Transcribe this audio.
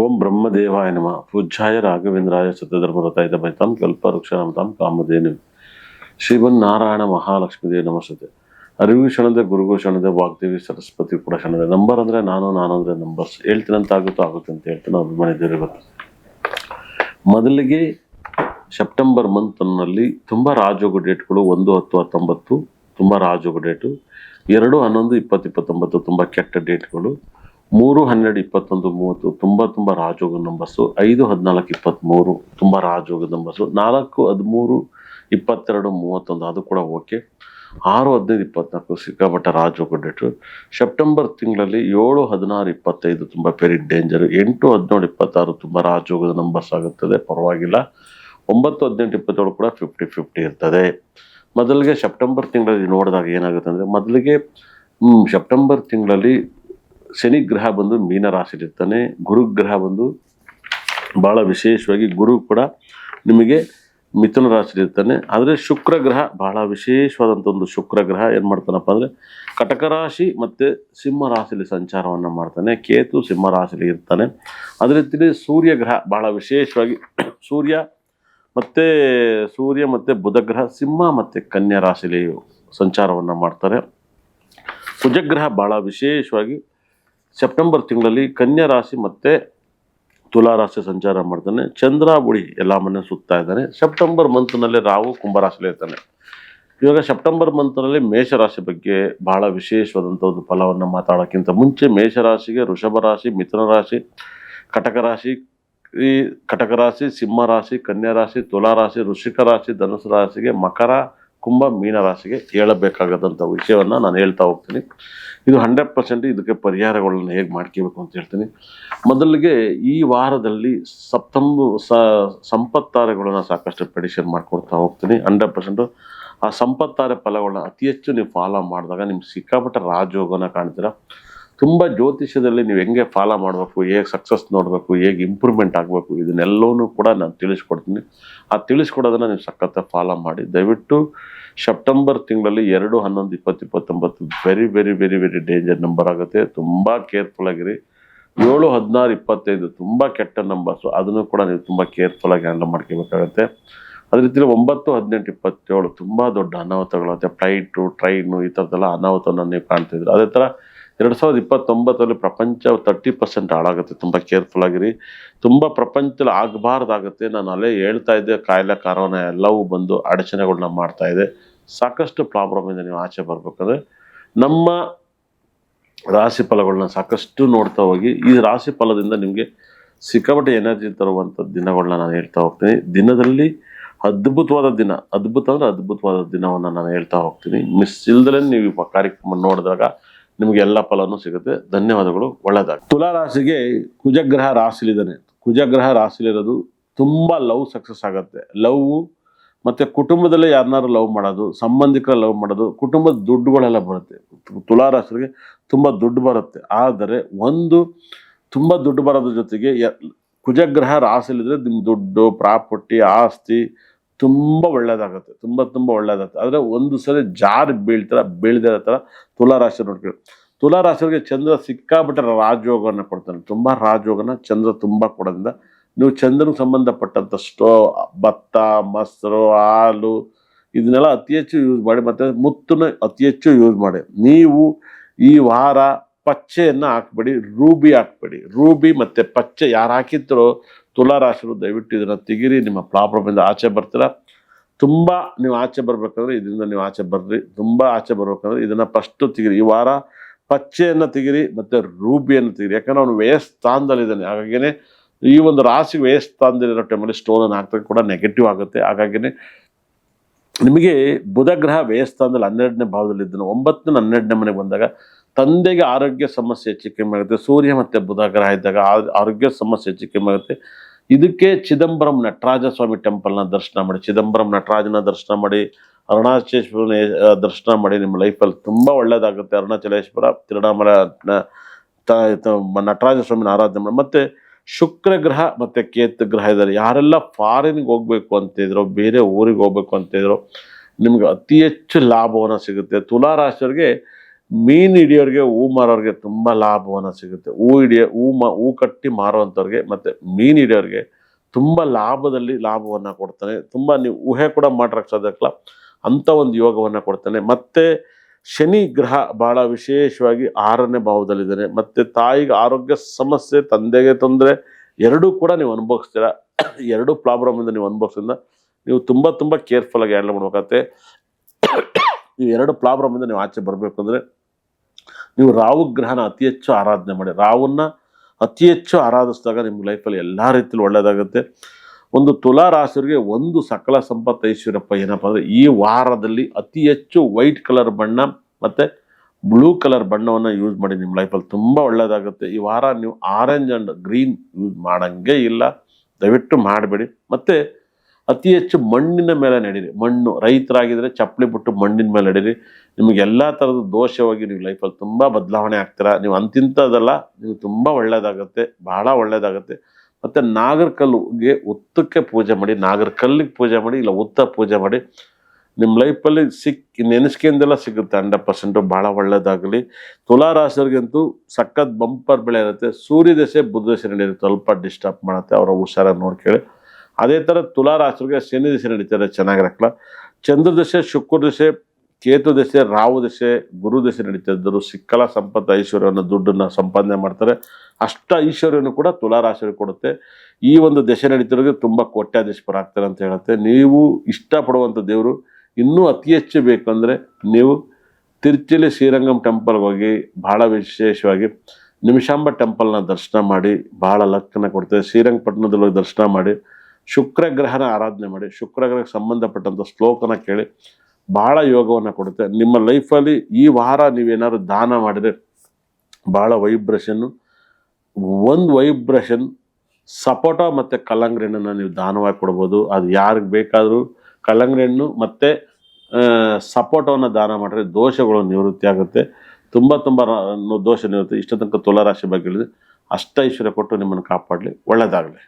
ಓಂ ಬ್ರಹ್ಮದೇವಾಯ ನಮಃ. ಪೂಜ್ಯಾಯ ರಾಘವೇಂದ್ರಾಯ ಸತ್ಯಧರ್ಮರತಾಯ ಭೈತಾಂ ಕಲ್ಪವೃಕ್ಷಾಂ ಕಾಮಧೇನು ಶ್ರೀಮನ್ನಾರಾಯಣ ಮಹಾಲಕ್ಷ್ಮೀ ದೇವಿ ನಮಸ್ತೆ. ಅರಿವು ಕ್ಷಣದ ಗುರುಗೂ ಕ್ಷಣದ ವಾಗ್ದೇವಿ ಸರಸ್ವತಿ ಕೂಡ ಕ್ಷಣದ. ನಂಬರ್ ಅಂದ್ರೆ ನಾನು ಅಂದ್ರೆ ನಂಬರ್ಸ್ ಹೇಳ್ತೀನಂತ ಆಗುತ್ತೆ ಅಂತ ಹೇಳ್ತೀನಿ. ಅಭಿಮಾನಿ ದೇವರೇ ಗೊತ್ತು. ಮೊದಲಿಗೆ ಸೆಪ್ಟೆಂಬರ್ ಮಂತ್ನಲ್ಲಿ ತುಂಬ ರಾಜಯೋಗ ಡೇಟ್ಗಳು 1-10-19 ತುಂಬ ರಾಜಯೋಗ ಡೇಟು, 2-11-20-29 ತುಂಬ ಕೆಟ್ಟ ಡೇಟ್ಗಳು, 3-12-21-30 ತುಂಬ ರಾಜಯೋಗ ನಂಬರ್ಸು, 5-14-23 ತುಂಬ ರಾಜಯೋಗ ನಂಬರ್ಸು, 4-13-22-31 ಅದು ಕೂಡ ಓಕೆ, 6-15-24 ಸಿಕ್ಕಾಪಟ್ಟ ರಾಜಯೋಗ ಡೇಟು. ಸೆಪ್ಟೆಂಬರ್ ತಿಂಗಳಲ್ಲಿ 7-16-25 ತುಂಬ ವೆರಿ ಡೇಂಜರ್, 8-17-26 ತುಂಬ ರಾಜಯೋಗದ ನಂಬರ್ಸ್ ಆಗುತ್ತದೆ, ಪರವಾಗಿಲ್ಲ. 9-18-27 ಕೂಡ 50-50 ಇರ್ತದೆ. ಮೊದಲಿಗೆ ಸೆಪ್ಟೆಂಬರ್ ತಿಂಗಳಲ್ಲಿ ನೋಡಿದಾಗ ಏನಾಗುತ್ತೆ ಅಂದರೆ, ಮೊದಲಿಗೆ ಸೆಪ್ಟೆಂಬರ್ ತಿಂಗಳಲ್ಲಿ ಶನಿ ಗ್ರಹ ಬಂದು ಮೀನ ರಾಶಿಲಿರ್ತಾನೆ, ಗುರುಗ್ರಹ ಬಂದು ಭಾಳ ವಿಶೇಷವಾಗಿ ಗುರು ಕೂಡ ನಿಮಗೆ ಮಿಥುನ ರಾಶಿಲಿರ್ತಾನೆ. ಆದರೆ ಶುಕ್ರ ಗ್ರಹ ಭಾಳ ವಿಶೇಷವಾದಂಥ ಒಂದು ಶುಕ್ರ ಗ್ರಹ ಏನು ಮಾಡ್ತಾನಪ್ಪ ಅಂದರೆ ಕಟಕ ರಾಶಿ ಮತ್ತು ಸಿಂಹ ರಾಶಿಲಿ ಸಂಚಾರವನ್ನು ಮಾಡ್ತಾನೆ. ಕೇತು ಸಿಂಹ ರಾಶಿಲಿ ಇರ್ತಾನೆ. ಅದೇ ರೀತಿ ಸೂರ್ಯ ಗ್ರಹ ಭಾಳ ವಿಶೇಷವಾಗಿ ಸೂರ್ಯ ಮತ್ತು ಬುಧ ಗ್ರಹ ಸಿಂಹ ಮತ್ತು ಕನ್ಯಾ ರಾಶಿಲಿ ಸಂಚಾರವನ್ನು ಮಾಡ್ತಾರೆ. ಕುಜಗ್ರಹ ಭಾಳ ವಿಶೇಷವಾಗಿ ಸೆಪ್ಟೆಂಬರ್ ತಿಂಗಳಲ್ಲಿ ಕನ್ಯಾ ರಾಶಿ ಮತ್ತು ತುಲಾ ರಾಶಿ ಸಂಚಾರ ಮಾಡ್ತಾನೆ. ಚಂದ್ರ ಬುಡಿ ಎಲ್ಲ ಮನೆ ಸುತ್ತಾ ಇದ್ದಾನೆ. ಸೆಪ್ಟೆಂಬರ್ ಮಂತ್ನಲ್ಲಿ ರಾಹು ಕುಂಭರಾಶಿಲಿ ಇರ್ತಾನೆ. ಇವಾಗ ಸೆಪ್ಟೆಂಬರ್ ಮಂತ್ನಲ್ಲಿ ಮೇಷರಾಶಿ ಬಗ್ಗೆ ಭಾಳ ವಿಶೇಷವಾದಂಥ ಒಂದು ಫಲವನ್ನು ಮಾತಾಡೋಕ್ಕಿಂತ ಮುಂಚೆ, ಮೇಷರಾಶಿಗೆ ವೃಷಭ ರಾಶಿ, ಮಿಥುನ ರಾಶಿ, ಕಟಕ ರಾಶಿ, ಸಿಂಹ ರಾಶಿ, ಕನ್ಯಾ ರಾಶಿ, ತುಲಾ ರಾಶಿ, ವೃಶ್ಚಿಕ ರಾಶಿ, ಧನುಸು ರಾಶಿಗೆ, ಮಕರ, ಕುಂಭ, ಮೀನ ರಾಶಿಗೆ ಹೇಳಬೇಕಾಗದಂಥ ವಿಷಯವನ್ನು ನಾನು ಹೇಳ್ತಾ ಹೋಗ್ತೀನಿ. ಇದು 100% ಇದಕ್ಕೆ ಪರಿಹಾರಗಳನ್ನು ಹೇಗೆ ಮಾಡ್ಕೋಬೇಕು ಅಂತ ಹೇಳ್ತೀನಿ. ಮೊದಲಿಗೆ ಈ ವಾರದಲ್ಲಿ ಸಂಪತ್ತಾರೆ ಸಾಕಷ್ಟು ಪ್ರೆಡಿಕ್ಷನ್ ಮಾಡ್ಕೊಡ್ತಾ ಹೋಗ್ತೀನಿ. 100% ಆ ಸಂಪತ್ತಾರೆ ಫಲಗಳನ್ನ ಅತಿ ಹೆಚ್ಚು ನೀವು ಫಾಲೋ ಮಾಡಿದಾಗ ನಿಮ್ಗೆ ಸಿಕ್ಕಾಪಟ್ಟ ರಾಜಯೋಗನ ಕಾಣ್ತೀರ. ತುಂಬ ಜ್ಯೋತಿಷ್ಯದಲ್ಲಿ ನೀವು ಹೆಂಗೆ ಫಾಲೋ ಮಾಡಬೇಕು, ಹೇಗೆ ಸಕ್ಸಸ್ ನೋಡಬೇಕು, ಹೇಗೆ ಇಂಪ್ರೂವ್ಮೆಂಟ್ ಆಗಬೇಕು, ಇದನ್ನೆಲ್ಲವೂ ಕೂಡ ನಾನು ತಿಳಿಸ್ಕೊಡ್ತೀನಿ. ಆ ತಿಳಿಸ್ಕೊಡೋದನ್ನು ನೀವು ಸಖತ್ತಾಗಿ ಫಾಲೋ ಮಾಡಿ. ದಯವಿಟ್ಟು ಸೆಪ್ಟೆಂಬರ್ ತಿಂಗಳಲ್ಲಿ 2-11-20-29 very very very very danger number ಆಗುತ್ತೆ. ತುಂಬ ಕೇರ್ಫುಲ್ ಆಗಿರಿ. 7-16-25 ತುಂಬ ಕೆಟ್ಟ ನಂಬರ್ಸು, ಅದನ್ನು ಕೂಡ ನೀವು ತುಂಬ ಕೇರ್ಫುಲ್ಲಾಗಿ ಹ್ಯಾಂಡಲ್ ಮಾಡ್ಕೋಬೇಕಾಗತ್ತೆ. ಅದೇ ರೀತಿ 9-18-27 ತುಂಬ ದೊಡ್ಡ ಅನಾಹುತಗಳಾಗುತ್ತೆ. ಫ್ಲೈಟು, ಟ್ರೈನು ಈ ಥರದ್ದೆಲ್ಲ ಅನಾಹುತವನ್ನು ನೀವು ಕಾಣ್ತಿದ್ರು. ಅದೇ ಥರ 2029 ಪ್ರಪಂಚ 30% ಹಾಳಾಗುತ್ತೆ. ತುಂಬ ಕೇರ್ಫುಲ್ ಆಗಿರಿ. ತುಂಬ ಪ್ರಪಂಚದಲ್ಲಿ ಆಗಬಾರ್ದಾಗುತ್ತೆ. ನಾನು ಅಲ್ಲೇ ಹೇಳ್ತಾ ಇದ್ದೆ, ಕಾಯಿಲೆ ಕಾರೋನ ಎಲ್ಲವೂ ಬಂದು ಅಡಚಣೆಗಳನ್ನ ಮಾಡ್ತಾ ಇದೆ. ಸಾಕಷ್ಟು ಪ್ರಾಬ್ಲಮಿಂದ ನೀವು ಆಚೆ ಬರ್ಬೇಕಂದ್ರೆ ನಮ್ಮ ರಾಶಿ ಫಲಗಳನ್ನ ಸಾಕಷ್ಟು ನೋಡ್ತಾ ಹೋಗಿ. ಈ ರಾಶಿ ಫಲದಿಂದ ನಿಮಗೆ ಸಿಕ್ಕಾಪಟ್ಟೆ ಎನರ್ಜಿ ತರುವಂಥ ದಿನಗಳನ್ನ ನಾನು ಹೇಳ್ತಾ ಹೋಗ್ತೀನಿ. ದಿನದಲ್ಲಿ ಅದ್ಭುತವಾದ ದಿನವನ್ನು ನಾನು ಹೇಳ್ತಾ ಹೋಗ್ತೀನಿ. ಮಿಸ್ ಇಲ್ದಲೇ ನೀವು ಈ ಕಾರ್ಯಕ್ರಮ ನೋಡಿದಾಗ ನಿಮಗೆ ಎಲ್ಲ ಫಲನೂ ಸಿಗುತ್ತೆ. ಧನ್ಯವಾದಗಳು. ಒಳ್ಳೆಯದಾಗ. ತುಲಾ ರಾಶಿಗೆ ಕುಜಗ್ರಹ ರಾಶಿಲಿದ್ದಾನೆ. ಕುಜಗ್ರಹ ರಾಶಿಲಿರೋದು ತುಂಬ ಲವ್ ಸಕ್ಸಸ್ ಆಗುತ್ತೆ. ಲವ್ ಮತ್ತು ಕುಟುಂಬದಲ್ಲೇ ಯಾರನ್ನಾರು ಲವ್ ಮಾಡೋದು, ಸಂಬಂಧಿಕರ ಲವ್ ಮಾಡೋದು, ಕುಟುಂಬದ ದುಡ್ಡುಗಳೆಲ್ಲ ಬರುತ್ತೆ. ತುಲಾ ರಾಶಿಗೆ ತುಂಬ ದುಡ್ಡು ಬರುತ್ತೆ. ಆದರೆ ತುಂಬ ದುಡ್ಡು ಬರೋದ್ರ ಜೊತೆಗೆ ಕುಜಗ್ರಹ ರಾಶಿಲಿದ್ರೆ ನಿಮ್ಮ ದುಡ್ಡು, ಪ್ರಾಪರ್ಟಿ, ಆಸ್ತಿ ತುಂಬ ಒಳ್ಳೇದಾಗುತ್ತೆ. ತುಂಬ ಒಳ್ಳೇದಾಗುತ್ತೆ. ಆದರೆ ಒಂದು ಸಲ ಬೀಳ್ದೇ ಥರ ತುಲಾ ರಾಶಿ ನೋಡ್ಕೊಳ್ಳಿ. ತುಲಾ ರಾಶಿಯವರಿಗೆ ಚಂದ್ರ ಸಿಕ್ಕಾಬಿಟ್ಟೆ ರಾಜಯೋಗವನ್ನು ಕೊಡ್ತಾನೆ. ತುಂಬ ರಾಜಯೋಗನ ಚಂದ್ರ ತುಂಬ ಕೊಡೋದ್ರಿಂದ ನೀವು ಚಂದ್ರನಿಗೆ ಸಂಬಂಧಪಟ್ಟಂಥ ಭತ್ತ, ಮೊಸರು, ಹಾಲು ಇದನ್ನೆಲ್ಲ ಅತಿ ಹೆಚ್ಚು ಯೂಸ್ ಮಾಡಿ. ಮತ್ತು ಮುತ್ತನ್ನು ಅತಿ ಹೆಚ್ಚು ಯೂಸ್ ಮಾಡಿ. ನೀವು ಈ ವಾರ ಪಚ್ಚೆಯನ್ನು ಹಾಕ್ಬೇಡಿ, ರೂಬಿ ಹಾಕ್ಬೇಡಿ. ರೂಬಿ ಮತ್ತು ಪಚ್ಚೆ ಯಾರು ಹಾಕಿತ್ತರೋ ತುಲಾ ರಾಶಿರು ದಯವಿಟ್ಟು ಇದನ್ನು ತೆಗೀರಿ. ನಿಮ್ಮ ಪ್ರಾಬ್ಲಮಿಂದ ಆಚೆ ಬರ್ತೀರಾ. ತುಂಬ ನೀವು ಆಚೆ ಬರ್ಬೇಕಂದ್ರೆ ಇದರಿಂದ ನೀವು ಆಚೆ ಬರ್ರಿ. ತುಂಬ ಆಚೆ ಬರ್ಬೇಕಂದ್ರೆ ಇದನ್ನು ಫಸ್ಟು ತೆಗೀರಿ. ಈ ವಾರ ಪಚ್ಚೆಯನ್ನು ತೆಗೀರಿ ಮತ್ತು ರೂಬಿಯನ್ನು ತೆಗೀರಿ. ಯಾಕಂದ್ರೆ ಅವನು ವ್ಯಯಸ್ಥಾನದಲ್ಲಿದ್ದಾನೆ. ಹಾಗಾಗಿನೇ ಈ ಒಂದು ರಾಶಿ ವ್ಯಯಸ್ಥಾನದಲ್ಲಿರೋ ಟೈಮಲ್ಲಿ ಸ್ಟೋನನ್ನು ಹಾಕ್ದಾಗ ಕೂಡ ನೆಗೆಟಿವ್ ಆಗುತ್ತೆ. ಹಾಗಾಗಿನೇ ನಿಮಗೆ ಬುಧ ಗ್ರಹ ವ್ಯಯಸ್ಥಾನದಲ್ಲಿ 12ನೇ ಭಾವದಲ್ಲಿದ್ದಾನೆ. 9-12ನೇ ಮನೆಗೆ ಬಂದಾಗ ತಂದೆಗೆ ಆರೋಗ್ಯ ಸಮಸ್ಯೆ ಹೆಚ್ಚು ಕಮ್ಮಿ ಆಗುತ್ತೆ. ಸೂರ್ಯ ಮತ್ತು ಬುಧ ಗ್ರಹ ಇದ್ದಾಗ ಆರೋಗ್ಯ ಸಮಸ್ಯೆ ಹೆಚ್ಚು ಕಮ್ಮಿ ಆಗುತ್ತೆ. ಇದಕ್ಕೆ ಚಿದಂಬರಂ ನಟರಾಜ ಸ್ವಾಮಿ ಟೆಂಪಲ್ನ ದರ್ಶನ ಮಾಡಿ, ಚಿದಂಬರಂ ನಟರಾಜನ ದರ್ಶನ ಮಾಡಿ, ಅರುಣಾಚಲೇಶ್ವರನ ದರ್ಶನ ಮಾಡಿ. ನಿಮ್ಮ ಲೈಫಲ್ಲಿ ತುಂಬ ಒಳ್ಳೆಯದಾಗುತ್ತೆ. ಅರುಣಾಚಲೇಶ್ವರ, ತಿರುಣಾಮಲ, ನಟರಾಜ ಸ್ವಾಮಿನ ಆರಾಧನೆ ಮಾಡಿ. ಮತ್ತು ಶುಕ್ರ ಗ್ರಹ ಮತ್ತು ಕೇತು ಗ್ರಹ ಇದ್ದಾರೆ. ಯಾರೆಲ್ಲ ಫಾರಿನ್ಗೆ ಹೋಗಬೇಕು ಅಂತಿದ್ರು, ಬೇರೆ ಊರಿಗೆ ಹೋಗ್ಬೇಕು ಅಂತಿದ್ರು, ನಿಮ್ಗೆ ಅತಿ ಹೆಚ್ಚು ಲಾಭವನ್ನು ಸಿಗುತ್ತೆ. ತುಲಾ ರಾಶಿಯವರಿಗೆ ಮೀನು ಹಿಡಿಯೋರಿಗೆ ಹೂ ಮಾರೋರಿಗೆ ತುಂಬ ಲಾಭವನ್ನು ಸಿಗುತ್ತೆ. ಹೂ ಕಟ್ಟಿ ಮಾರುವಂಥವ್ರಿಗೆ ಮತ್ತು ಮೀನು ಹಿಡಿಯೋರಿಗೆ ತುಂಬ ಲಾಭವನ್ನು ಕೊಡ್ತಾನೆ. ತುಂಬ ನೀವು ಊಹೆ ಕೂಡ ಮಾಡೋಕ್ಕೆ ಸಾಧ್ಯ ಇಲ್ಲ ಅಂಥ ಒಂದು ಯೋಗವನ್ನು ಕೊಡ್ತಾನೆ. ಮತ್ತು ಶನಿ ಗ್ರಹ ಭಾಳ ವಿಶೇಷವಾಗಿ 6ನೇ ಭಾವದಲ್ಲಿದ್ದಾನೆ. ಮತ್ತು ತಾಯಿಗೆ ಆರೋಗ್ಯ ಸಮಸ್ಯೆ, ತಂದೆಗೆ ತೊಂದರೆ ಎರಡೂ ಕೂಡ ನೀವು ಅನುಭವಿಸ್ತೀರ. ಎರಡೂ ಪ್ರಾಬ್ಲಮಿಂದ ನೀವು ಅನುಭವಿಸೋದ್ರಿಂದ ನೀವು ತುಂಬ ಕೇರ್ಫುಲ್ಲಾಗಿ ಹ್ಯಾಂಡಲ್ ಮಾಡ್ಬೇಕಾಗತ್ತೆ. ನೀವು ಎರಡು ಪ್ರಾಬ್ಲಮಿಂದ ನೀವು ಆಚೆ ಬರಬೇಕು ಅಂದರೆ ನೀವು ರಾಹು ಗ್ರಹನ ಅತಿ ಹೆಚ್ಚು ಆರಾಧನೆ ಮಾಡಿ. ರಾಹುನ ಅತಿ ಹೆಚ್ಚು ಆರಾಧಿಸಿದಾಗ ನಿಮ್ಮ ಲೈಫಲ್ಲಿ ಎಲ್ಲ ರೀತಿಯಲ್ಲಿ ಒಳ್ಳೆಯದಾಗುತ್ತೆ. ಒಂದು ತುಲಾ ರಾಶಿಯವರಿಗೆ ಒಂದು ಸಕಲ ಸಂಪತ್ತು ಐಶ್ವರ್ಯಪ್ಪ ಏನಪ್ಪ ಅಂದರೆ ಈ ವಾರದಲ್ಲಿ ಅತಿ ಹೆಚ್ಚು ವೈಟ್ ಕಲರ್ ಬಣ್ಣ ಮತ್ತು ಬ್ಲೂ ಕಲರ್ ಬಣ್ಣವನ್ನು ಯೂಸ್ ಮಾಡಿ. ನಿಮ್ಮ ಲೈಫಲ್ಲಿ ತುಂಬ ಒಳ್ಳೆಯದಾಗುತ್ತೆ. ಈ ವಾರ ನೀವು ಆರೆಂಜ್ ಆ್ಯಂಡ್ ಗ್ರೀನ್ ಯೂಸ್ ಮಾಡೋಂಗೇ ಇಲ್ಲ, ದಯವಿಟ್ಟು ಮಾಡಬೇಡಿ. ಮತ್ತು ಅತಿ ಹೆಚ್ಚು ಮಣ್ಣಿನ ಮೇಲೆ ನಡೀರಿ. ಮಣ್ಣು ರೈತರಾಗಿದ್ದರೆ ಚಪ್ಪಲಿ ಬಿಟ್ಟು ಮಣ್ಣಿನ ಮೇಲೆ ನಡೀರಿ. ನಿಮಗೆ ಎಲ್ಲ ಥರದ ದೋಷವಾಗಿ ನೀವು ಲೈಫಲ್ಲಿ ತುಂಬ ಬದಲಾವಣೆ ಆಗ್ತೀರಾ. ನೀವು ಅಂತಿಂಥದ್ದಲ್ಲ, ನೀವು ತುಂಬ ಒಳ್ಳೆಯದಾಗುತ್ತೆ, ಭಾಳ ಒಳ್ಳೆಯದಾಗುತ್ತೆ. ಮತ್ತು ನಾಗರಕಲ್ಲಿಗೆ ಉತ್ತಕ್ಕೆ ಪೂಜೆ ಮಾಡಿ, ನಾಗರಕಲ್ಲಿಗೆ ಪೂಜೆ ಮಾಡಿ, ಇಲ್ಲ ಉತ್ತ ಪೂಜೆ ಮಾಡಿ. ನಿಮ್ಮ ಲೈಫಲ್ಲಿ ನೆನೆಸ್ಕೆಂದೆಲ್ಲ ಸಿಗುತ್ತೆ 100%. ಭಾಳ ಒಳ್ಳೆಯದಾಗಲಿ. ತುಲಾ ರಾಶಿಯವ್ರಿಗಂತೂ ಸಖತ್ ಬಂಪರ್ ಬೆಳೆ ಇರುತ್ತೆ. ಸೂರ್ಯ ದಶೆ ಬುಧ ದಶೆ ನಡೆಯುತ್ತೆ, ಸ್ವಲ್ಪ ಡಿಸ್ಟರ್ಬ್ ಮಾಡುತ್ತೆ, ಅವರ ಹುಷಾರಾಗಿ ನೋಡ್ಕೊಳ್ಳಿ. ಅದೇ ಥರ ತುಲಾ ರಾಶಿಯವರಿಗೆ ಶನಿ ದಶೆ ನಡೀತಾರೆ, ಚೆನ್ನಾಗಿರಕ್ಕಲ್ಲ. ಚಂದ್ರ ದಶೆ, ಶುಕ್ರ ದಶೆ, ಕೇತು ದಶೆ, ರಾಹು ದಶೆ, ಗುರು ದಶೆ ನಡೀತಿದ್ದರು ಸಿಕ್ಕಲ ಸಂಪತ್ತು ಐಶ್ವರ್ಯವನ್ನು ದುಡ್ಡನ್ನು ಸಂಪಾದನೆ ಮಾಡ್ತಾರೆ. ಅಷ್ಟ ಐಶ್ವರ್ಯವನ್ನು ಕೂಡ ತುಲಾ ರಾಶಿಯವರಿಗೆ ಕೊಡುತ್ತೆ. ಈ ಒಂದು ದಶೆ ನಡೀತಿರೋರಿಗೆ ತುಂಬ ಕೋಟ್ಯಾಧೀಶ್ವರ ಆಗ್ತಾರೆ ಅಂತ ಹೇಳುತ್ತೆ. ನೀವು ಇಷ್ಟಪಡುವಂಥ ದೇವರು ಇನ್ನೂ ಅತಿ ಹೆಚ್ಚು ಬೇಕಂದರೆ ನೀವು ತಿರುಚಲಿ ಶ್ರೀರಂಗಂ ಟೆಂಪಲ್ಗೆ ಹೋಗಿ ಭಾಳ ವಿಶೇಷವಾಗಿ ನಿಮಿಷಾಂಬ ಟೆಂಪಲ್ನ ದರ್ಶನ ಮಾಡಿ, ಭಾಳ ಲಕ್ಕನ್ನು ಕೊಡ್ತೇವೆ. ಶ್ರೀರಂಗಪಟ್ಟಣದಲ್ಲಿ ಹೋಗಿ ದರ್ಶನ ಮಾಡಿ, ಶುಕ್ರ ಗ್ರಹನ ಆರಾಧನೆ ಮಾಡಿ, ಶುಕ್ರ ಗ್ರಹಕ್ಕೆ ಸಂಬಂಧಪಟ್ಟಂಥ ಶ್ಲೋಕನ ಕೇಳಿ, ಭಾಳ ಯೋಗವನ್ನು ಕೊಡುತ್ತೆ. ನಿಮ್ಮ ಲೈಫಲ್ಲಿ ಈ ವಾರ ನೀವೇನಾದ್ರು ದಾನ ಮಾಡಿದರೆ ಭಾಳ ಒಂದು ವೈಬ್ರೇಷನ್ ಸಪೋಟ ಮತ್ತು ಕಲ್ಲಂಗಡಿ ಹಣ್ಣನ್ನು ನೀವು ದಾನವಾಗಿ ಕೊಡ್ಬೋದು. ಅದು ಯಾರಿಗೆ ಬೇಕಾದರೂ ಕಲ್ಲಂಗಡಿ ಹಣ್ಣು ಮತ್ತು ಸಪೋಟವನ್ನು ದಾನ ಮಾಡಿದ್ರೆ ದೋಷಗಳು ನಿವೃತ್ತಿ ಆಗುತ್ತೆ. ತುಂಬ ದೋಷ ನಿವೃತ್ತಿ. ಇಷ್ಟ ತನಕ ತುಲಾ ರಾಶಿ ಬಗ್ಗೆ ಹೇಳಿದ್ರೆ ಅಷ್ಟೈಶ್ವರ್ಯ ಕೊಟ್ಟು ನಿಮ್ಮನ್ನು ಕಾಪಾಡಲಿ. ಒಳ್ಳೆಯದಾಗಲಿ.